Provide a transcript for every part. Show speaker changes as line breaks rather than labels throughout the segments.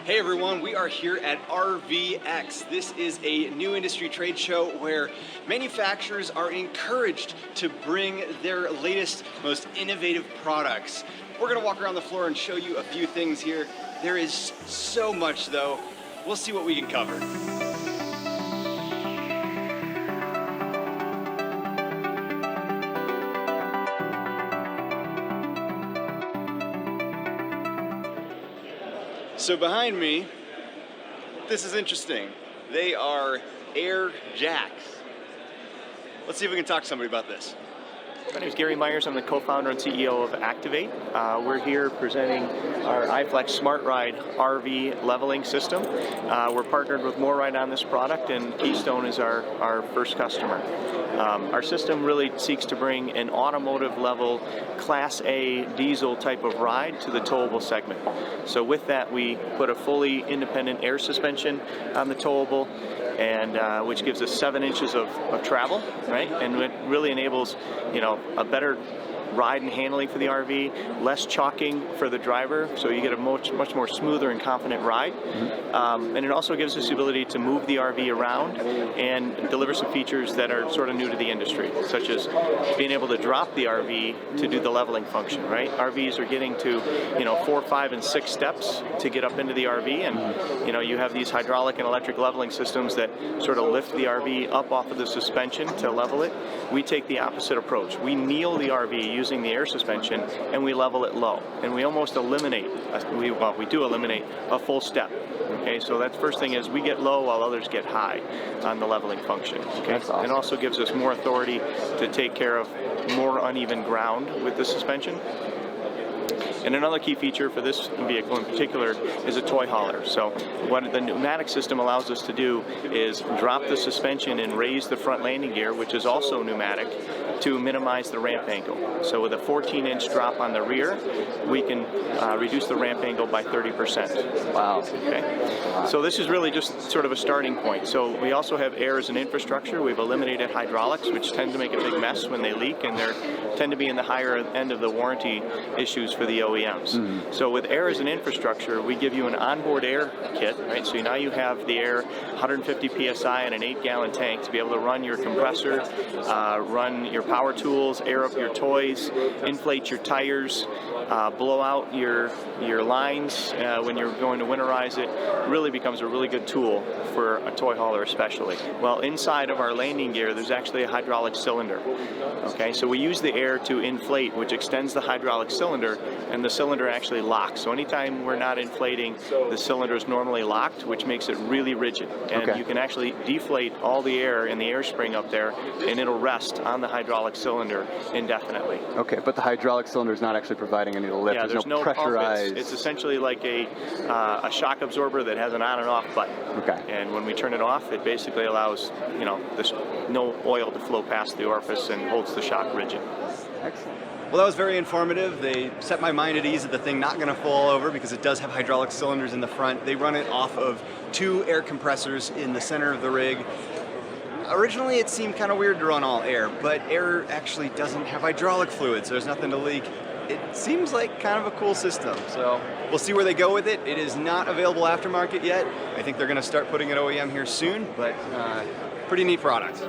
Hey everyone, we are here at RVX. This is a new industry trade show where manufacturers are encouraged to bring their latest, most innovative products. We're gonna walk around the floor and show you a few things here. There is so much though. We'll see what we can cover. So behind me, this is interesting. They are air jacks. Let's see if we can talk to somebody about this.
My name is Gary Myers. I'm the co-founder and CEO of Activate. We're here presenting our iFlex Smart Ride RV leveling system. We're partnered with MoreRide on this product, and Keystone is our first customer. Our system really seeks to bring an automotive level Class A diesel type of ride to the towable segment. So with that, we put a fully independent air suspension on the towable, and which gives us 7 inches of travel, right? And it really enables, a better ride and handling for the RV, less chalking for the driver, so you get a much more smoother and confident ride. And it also gives us the ability to move the RV around and deliver some features that are sort of new to the industry, such as being able to drop the RV to do the leveling function, right? RVs are getting to 4, 5, and 6 steps to get up into the RV, and you have these hydraulic and electric leveling systems that sort of lift the RV up off of the suspension to level it. We take the opposite approach. We kneel the RV using the air suspension, and we level it low, and we almost eliminate, we do eliminate a full step. Okay, so that first thing is we get low while others get high on the leveling function. Okay,
That's awesome.
It also gives us more authority to take care of more uneven ground with the suspension. And another key feature for this vehicle in particular is a toy hauler. So what the pneumatic system allows us to do is drop the suspension and raise the front landing gear, which is also pneumatic, to minimize the ramp angle. So with a 14-inch drop on the rear, we can reduce the ramp angle by 30%.
Wow.
Okay. So this is really just sort of a starting point. So we also have air as an infrastructure. We've eliminated hydraulics, which tend to make a big mess when they leak, and they tend to be in the higher end of the warranty issues for the OEMs. So with air as an infrastructure, we give you an onboard air kit, right? So now you have the air 150 PSI in an 8-gallon tank to be able to run your compressor, run your power tools, air up your toys, inflate your tires, blow out your lines when you're going to winterize it. Really becomes a really good tool for a toy hauler especially. Well, inside of our landing gear, there's actually a hydraulic cylinder. Okay, so we use the air to inflate, which extends the hydraulic cylinder, and the cylinder actually locks. So anytime we're not inflating, the cylinder is normally locked, which makes it really rigid. And you can actually deflate all the air in the air spring up there, and it'll rest on the hydraulic cylinder indefinitely.
Okay, but the hydraulic cylinder is not actually providing any lift.
Yeah, there's no
pressurized.
It's essentially like a shock absorber that has an on and off button.
Okay.
And when we turn it off, it basically allows no oil to flow past the orifice and holds the shock rigid.
Excellent.
Well, that was very informative. They set my mind at ease that the thing not going to fall over because it does have hydraulic cylinders in the front. They run it off of 2 air compressors in the center of the rig. Originally, it seemed kind of weird to run all air, but air actually doesn't have hydraulic fluid, so there's nothing to leak. It seems like kind of a cool system, so we'll see where they go with it. It is not available aftermarket yet. I think they're going to start putting it OEM here soon, but pretty neat product.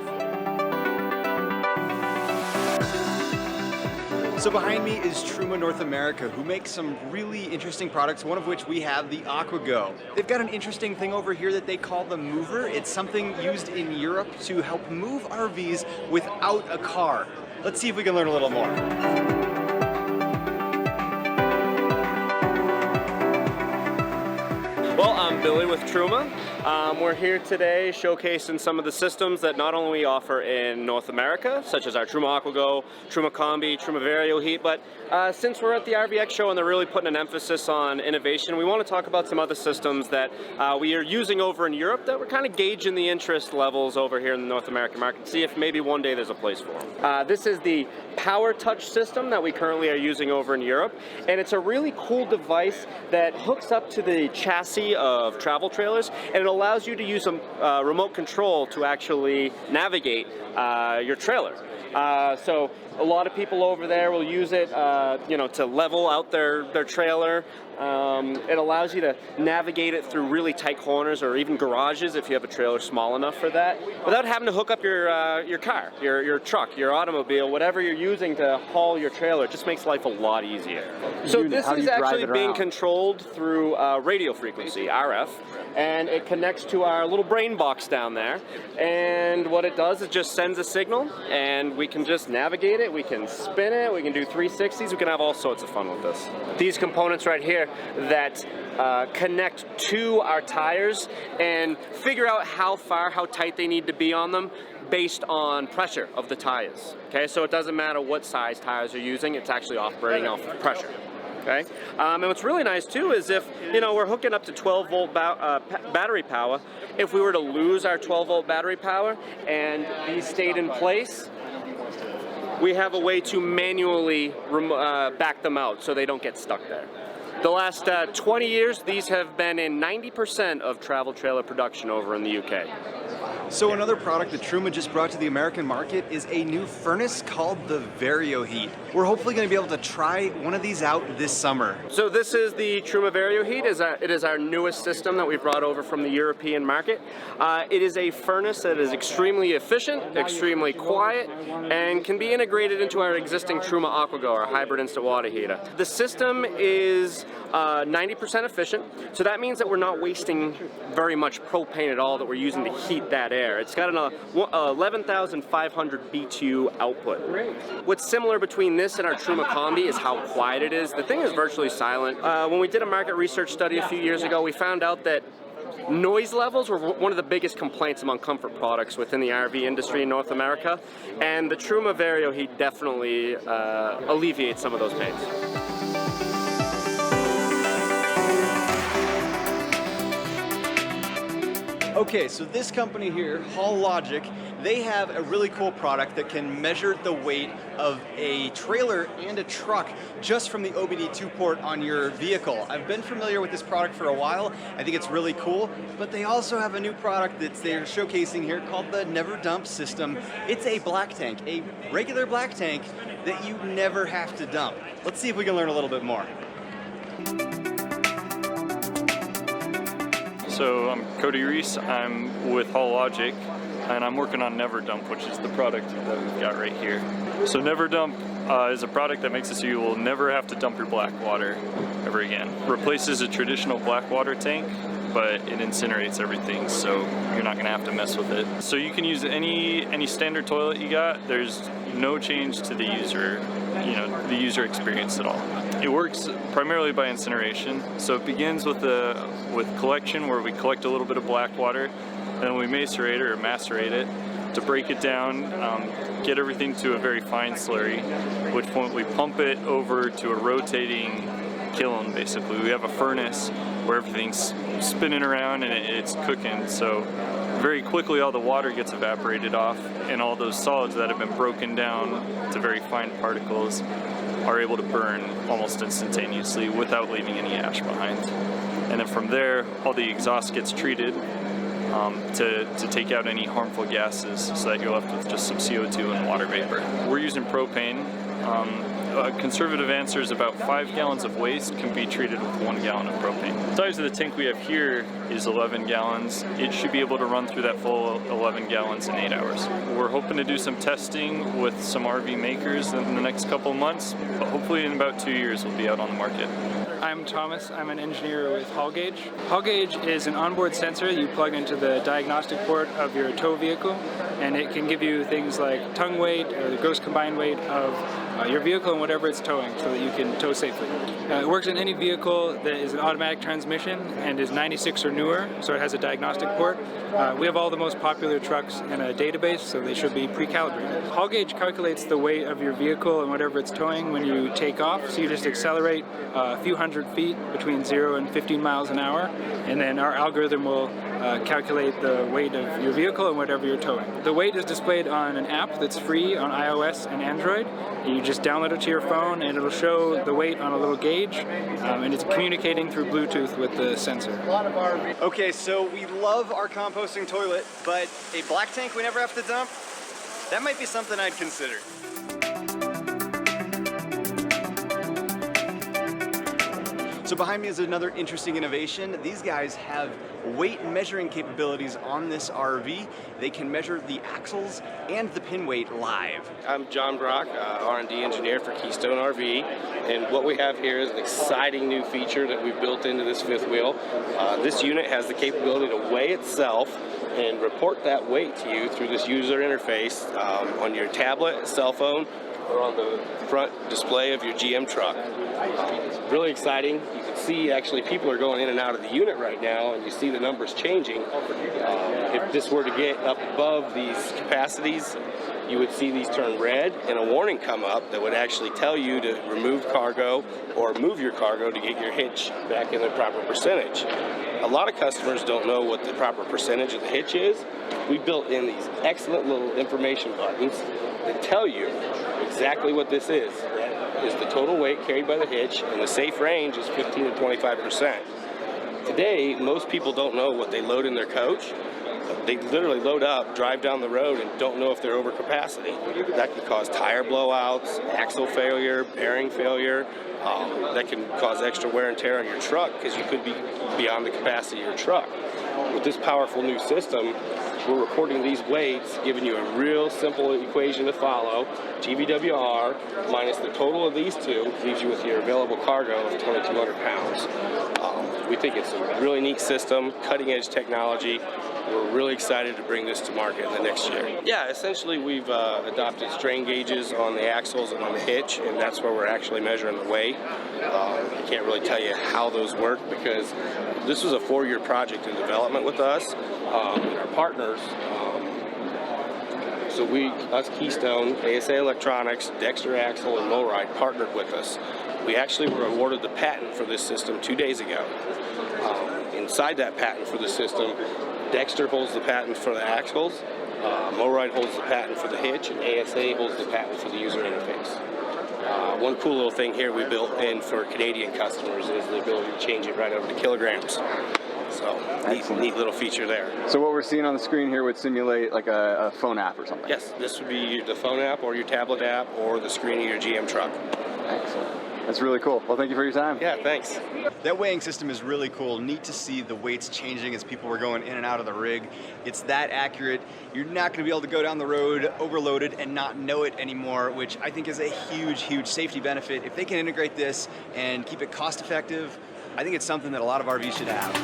So behind me is Truma North America, who makes some really interesting products, one of which we have, the AquaGo. They've got an interesting thing over here that they call the mover. It's something used in Europe to help move RVs without a car. Let's see if we can learn a little more.
Well, I'm Billy with Truma. We're here today showcasing some of the systems that not only we offer in North America, such as our Truma AquaGo, Truma Combi, Truma Vario Heat, but since we're at the RVX show and they're really putting an emphasis on innovation, we want to talk about some other systems that we are using over in Europe that we're kind of gauging the interest levels over here in the North American market, see if maybe one day there's a place for them. This is the Power Touch system that we currently are using over in Europe, and it's a really cool device that hooks up to the chassis of travel trailers, and it allows you to use a remote control to actually navigate your trailer. So a lot of people over there will use it, to level out their trailer, It allows you to navigate it through really tight corners or even garages if you have a trailer small enough for that, without having to hook up your car, your truck, your automobile, whatever you're using to haul your trailer. It just makes life a lot easier. So this is actually being controlled through radio frequency, RF, and it connects to our little brain box down there. And what it does is just sends a signal, and we can just navigate it, we can spin it, we can do 360s, we can have all sorts of fun with this. These components right here that connect to our tires and figure out how far, how tight they need to be on them based on pressure of the tires. Okay, so it doesn't matter what size tires you're using, it's actually operating off of pressure. Okay, and what's really nice too is if, you know, we're hooking up to 12 volt battery power, if we were to lose our 12 volt battery power and these stayed in place, we have a way to manually back them out so they don't get stuck there. The last 20 years, these have been in 90% of travel trailer production over in the UK.
So another product that Truma just brought to the American market is a new furnace called the VarioHeat. We're hopefully going to be able to try one of these out this summer.
So this is the Truma VarioHeat. It is our newest system that we've brought over from the European market. It is a furnace that is extremely efficient, extremely quiet, and can be integrated into our existing Truma AquaGo, our hybrid instant water heater. The system is 90% efficient, so that means that we're not wasting very much propane at all that we're using to heat that air. It's got an 11,500 BTU output. What's similar between this and our Truma Combi is how quiet it is. The thing is virtually silent. When we did a market research study a few years ago, we found out that noise levels were one of the biggest complaints among comfort products within the RV industry in North America, and the Truma VarioHeat definitely alleviates some of those pains.
Okay, so this company here, Hall Logic, they have a really cool product that can measure the weight of a trailer and a truck just from the OBD2 port on your vehicle. I've been familiar with this product for a while. I think it's really cool, but they also have a new product that they're showcasing here called the Never Dump system. It's a black tank, a regular black tank that you never have to dump. Let's see if we can learn a little bit more.
So I'm Cody Reese, I'm with Hall Logic, and I'm working on Never Dump, which is the product that we've got right here. So Never Dump is a product that makes it so you will never have to dump your black water ever again. Replaces a traditional black water tank, but it incinerates everything, so you're not gonna have to mess with it. So you can use any standard toilet you got. There's no change to the user, the user experience at all. It works primarily by incineration. So it begins with collection, where we collect a little bit of black water, then we macerate or macerate it to break it down, get everything to a very fine slurry, at which point we pump it over to a rotating kiln. Basically, we have a furnace where everything's spinning around and it's cooking, so very quickly all the water gets evaporated off, and all those solids that have been broken down to very fine particles are able to burn almost instantaneously without leaving any ash behind. And then from there, all the exhaust gets treated to take out any harmful gases, so that you're left with just some CO2 and water vapor. We're using propane. A conservative answer is about 5 gallons of waste can be treated with 1 gallon of propane. The size of the tank we have here is 11 gallons. It should be able to run through that full 11 gallons in 8 hours. We're hoping to do some testing with some RV makers in the next couple of months, but hopefully in about 2 years we'll be out on the market.
I'm Thomas. I'm an engineer with Hall Gauge. Hall Gauge is an onboard sensor you plug into the diagnostic port of your tow vehicle, and it can give you things like tongue weight or the gross combined weight of your vehicle and whatever it's towing, so that you can tow safely. It works in any vehicle that is an automatic transmission and is 96 or newer, so it has a diagnostic port. We have all the most popular trucks in a database, so they should be pre-calibrated. Hall Gauge calculates the weight of your vehicle and whatever it's towing when you take off, so you just accelerate a few hundred feet between 0 and 15 miles an hour, and then our algorithm will calculate the weight of your vehicle and whatever you're towing. The weight is displayed on an app that's free on iOS and Android. You just download it to your phone and it'll show the weight on a little gauge, and it's communicating through Bluetooth with the sensor.
Okay, so we love our composting toilet, but a black tank we never have to dump? That might be something I'd consider. So behind me is another interesting innovation. These guys have weight measuring capabilities on this RV. They can measure the axles and the pin weight live.
I'm John Brock, R&D engineer for Keystone RV, and what we have here is an exciting new feature that we've built into this fifth wheel. This unit has the capability to weigh itself and report that weight to you through this user interface on your tablet, cell phone, or on the front display of your GM truck. It's really exciting. You can see actually people are going in and out of the unit right now, and you see the numbers changing. If this were to get up above these capacities, you would see these turn red and a warning come up that would actually tell you to remove cargo or move your cargo to get your hitch back in the proper percentage. A lot of customers don't know what the proper percentage of the hitch is. We built in these excellent little information buttons that tell you exactly what this is. That is the total weight carried by the hitch, and the safe range is 15 to 25%. Today, most people don't know what they load in their coach. They literally load up, drive down the road, and don't know if they're over capacity. That can cause tire blowouts, axle failure, bearing failure. That can cause extra wear and tear on your truck because you could be beyond the capacity of your truck. With this powerful new system, we're recording these weights, giving you a real simple equation to follow. GVWR minus the total of these two leaves you with your available cargo of 2,200 pounds. We think it's a really neat system, cutting edge technology. We're really excited to bring this to market in the next year. Yeah, essentially we've adopted strain gauges on the axles and on the hitch, and that's where we're actually measuring the weight. I can't really tell you how those work because this was a 4-year project in development with us and our partners. So us Keystone, ASA Electronics, Dexter Axle, and Lowride partnered with us. We actually were awarded the patent for this system 2 days ago. Inside that patent for the system, Dexter holds the patent for the axles, Lowride holds the patent for the hitch, and ASA holds the patent for the user interface. One cool little thing here we built in for Canadian customers is the ability to change it right over to kilograms. So, neat little feature there.
So what we're seeing on the screen here would simulate like a phone app or something?
Yes, this would be the phone app or your tablet app or the screen of your GM truck.
Excellent. That's really cool. Well, thank you for your time.
Yeah, thanks.
That weighing system is really cool. Neat to see the weights changing as people were going in and out of the rig. It's that accurate. You're not going to be able to go down the road overloaded and not know it anymore, which I think is a huge, huge safety benefit. If they can integrate this and keep it cost effective, I think it's something that a lot of RVs should have.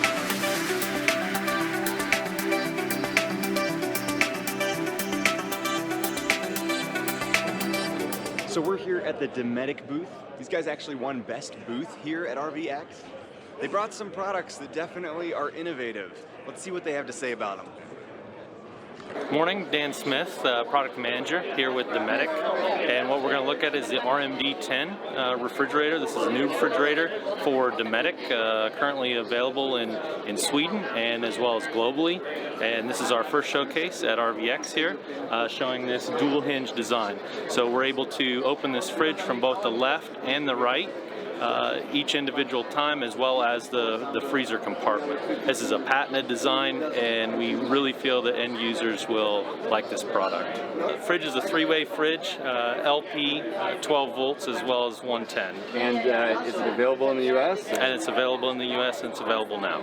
So we're here at the Dometic booth. These guys actually won Best Booth here at RVX. They brought some products that definitely are innovative. Let's see what they have to say about them.
Morning, Dan Smith, product manager here with Dometic, and what we're going to look at is the RMD10 refrigerator. This is a new refrigerator for Dometic, currently available in Sweden and as well as globally. And this is our first showcase at RVX here, showing this dual hinge design. So we're able to open this fridge from both the left and the right, each individual time, as well as the freezer compartment. This is a patented design, and we really feel that end users will like this product. The fridge is a 3-way fridge, LP, 12 volts, as well as 110.
And is it available in the US?
And it's available in the US, and it's available now.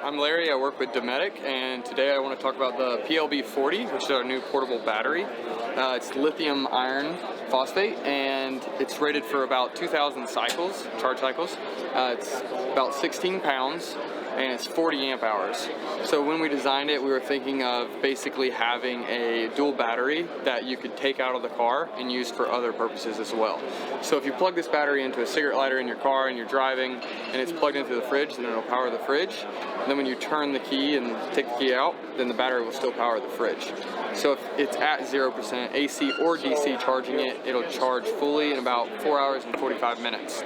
I'm Larry, I work with Dometic, and today I want to talk about the PLB40, which is our new portable battery. It's lithium iron phosphate, and it's rated for about 2,000 cycles, charge cycles. It's about 16 pounds, and it's 40 amp hours. So when we designed it, we were thinking of basically having a dual battery that you could take out of the car and use for other purposes as well. So if you plug this battery into a cigarette lighter in your car and you're driving, and it's plugged into the fridge, then it'll power the fridge. And then when you turn the key and take the key out, then the battery will still power the fridge. So if it's at 0% AC or DC charging it, it'll charge fully in about 4 hours and 45 minutes.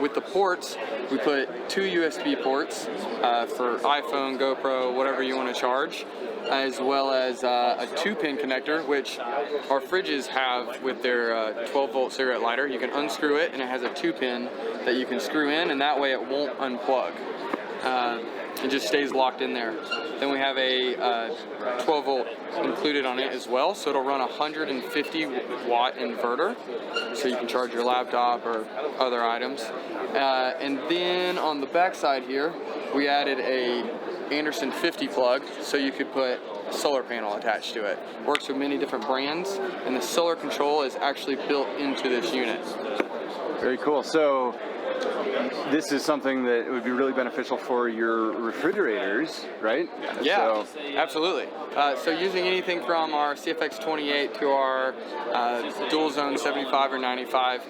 With the ports, we put 2 USB ports for iPhone, GoPro, whatever you want to charge, as well as a 2-pin connector, which our fridges have with their 12-volt cigarette lighter. You can unscrew it, and it has a 2-pin that you can screw in, and that way it won't unplug. It just stays locked in there. Then we have a 12 volt included on it as well, so it'll run a 150 watt inverter, so you can charge your laptop or other items. And then on the back side here, we added a Anderson 50 plug, so you could put a solar panel attached to it. Works with many different brands, and the solar control is actually built into this unit.
Very cool. So this is something that would be really beneficial for your refrigerators, right?
Yeah, absolutely. So using anything from our CFX 28 to our dual zone 75 or 95,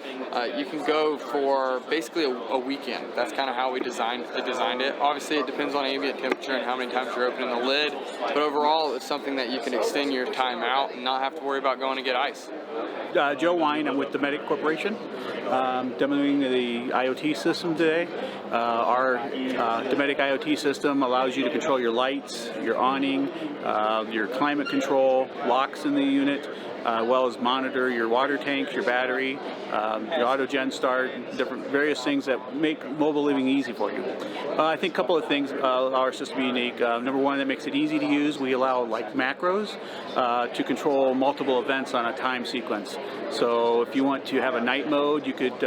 you can go for basically a weekend. That's kind of how we designed it. Obviously it depends on ambient temperature and how many times you're opening the lid, but overall it's something that you can extend your time out and not have to worry about going to get ice.
Joe Wine, I'm with Dometic Corporation, demoing the IoT system today. Our Dometic IoT system allows you to control your lights, your awning, your climate control, locks in the unit, as well as monitor your water tanks, your battery, your auto gen start, different various things that make mobile living easy for you. I think a couple of things allow our system to be unique. Number one, that makes it easy to use. We allow like macros to control multiple events on a time sequence. So if you want to have a night mode, you could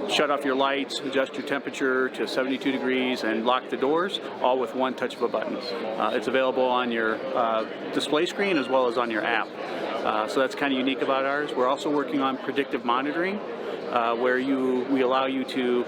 shut off your lights, adjust your temperature to 72 degrees, and lock the doors, all with one touch of a button. It's available on your display screen as well as on your app. So that's kind of unique about ours. We're also working on predictive monitoring, where we allow you to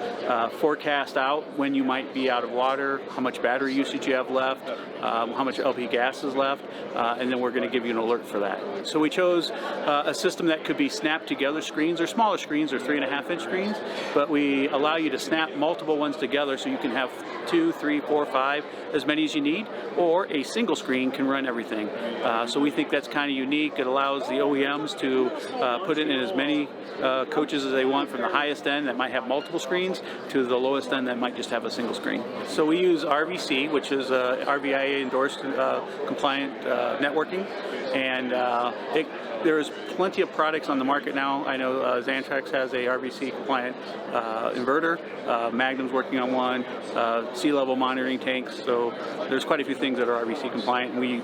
forecast out when you might be out of water, how much battery usage you have left, how much LP gas is left, and then we're going to give you an alert for that. So we chose a system that could be snapped together screens, or smaller screens, or 3.5-inch screens, but we allow you to snap multiple ones together so you can have 2, 3, 4, 5, as many as you need, or a single screen can run everything. So we think that's kind of unique. It allows the OEMs to put it in as many coaches as they want, from the highest end that might have multiple screens to the lowest end that might just have a single screen. So we use RVC, which is RVIA endorsed compliant networking, and there's plenty of products on the market now. I know Xantrex has a RVC compliant inverter, Magnum's working on one, sea level monitoring tanks, so there's quite a few things that are RVC compliant, and we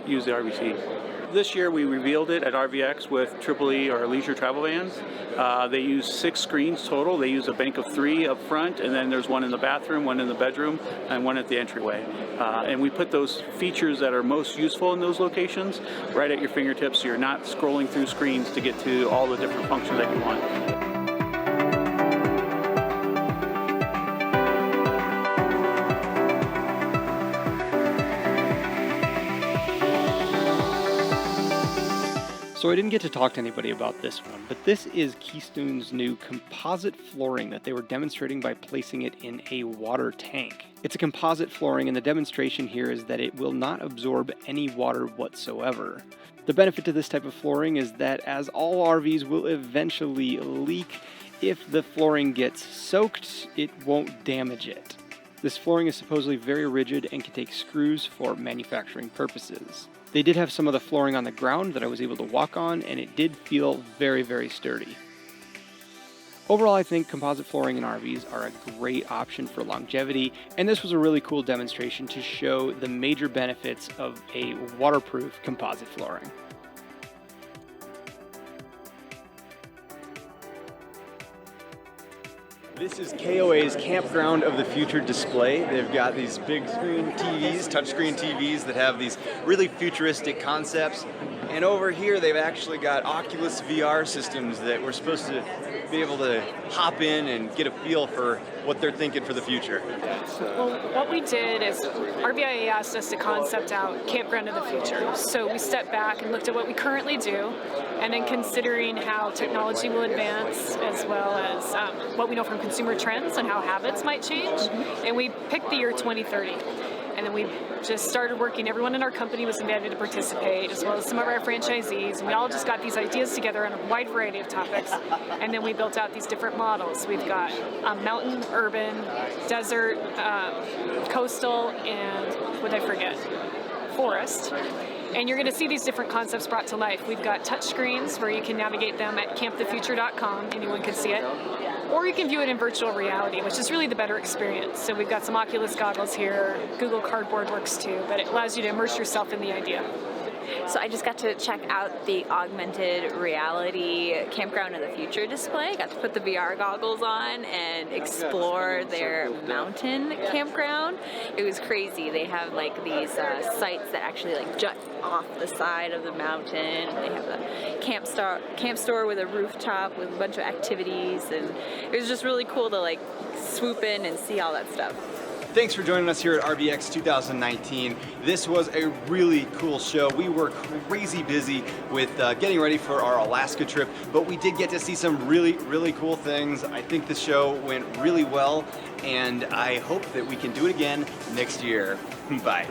use the RVC. This year we revealed it at RVX with EEE, or leisure travel vans. They use 6 screens total. They use a bank of 3 up front, and then there's one in the bathroom, one in the bedroom, and one at the entryway. And we put those features that are most useful in those locations right at your fingertips, so you're not scrolling through screens to get to all the different functions that you want.
So I didn't get to talk to anybody about this one, but this is Keystone's new composite flooring that they were demonstrating by placing it in a water tank. It's a composite flooring, and the demonstration here is that it will not absorb any water whatsoever. The benefit to this type of flooring is that, as all RVs will eventually leak, if the flooring gets soaked, it won't damage it. This flooring is supposedly very rigid and can take screws for manufacturing purposes. They did have some of the flooring on the ground that I was able to walk on, and it did feel very, very sturdy. Overall, I think composite flooring in RVs are a great option for longevity, and this was a really cool demonstration to show the major benefits of a waterproof composite flooring.
This is KOA's Campground of the Future display. They've got these big screen TVs, touchscreen TVs that have these really futuristic concepts. And over here they've actually got Oculus VR systems that we're supposed to be able to hop in and get a feel for what they're thinking for the future.
Well, what we did is RVIA asked us to concept out Campground of the Future. So we stepped back and looked at what we currently do, and then considering how technology will advance, as well as what we know from consumer trends and how habits might change. And we picked the year 2030. And then we just started working. Everyone in our company was invited to participate, as well as some of our franchisees. And we all just got these ideas together on a wide variety of topics. And then we built out these different models. We've got mountain, urban, desert, coastal, and what did I forget? forest. And you're going to see these different concepts brought to life. We've got touch screens where you can navigate them at campthefuture.com. Anyone can see it. Or you can view it in virtual reality, which is really the better experience. So we've got some Oculus goggles here. Google Cardboard works too, but it allows you to immerse yourself in the idea.
So I just got to check out the augmented reality Campground of the Future display. Got to put the VR goggles on and explore their mountain campground. It was crazy. They have like these sites that actually like jut off the side of the mountain. They have a camp store with a rooftop with a bunch of activities, and it was just really cool to like swoop in and see all that stuff.
Thanks for joining us here at RVX 2019. This was a really cool show. We were crazy busy with getting ready for our Alaska trip, but we did get to see some really cool things. I think the show went really well, and I hope that we can do it again next year. Bye.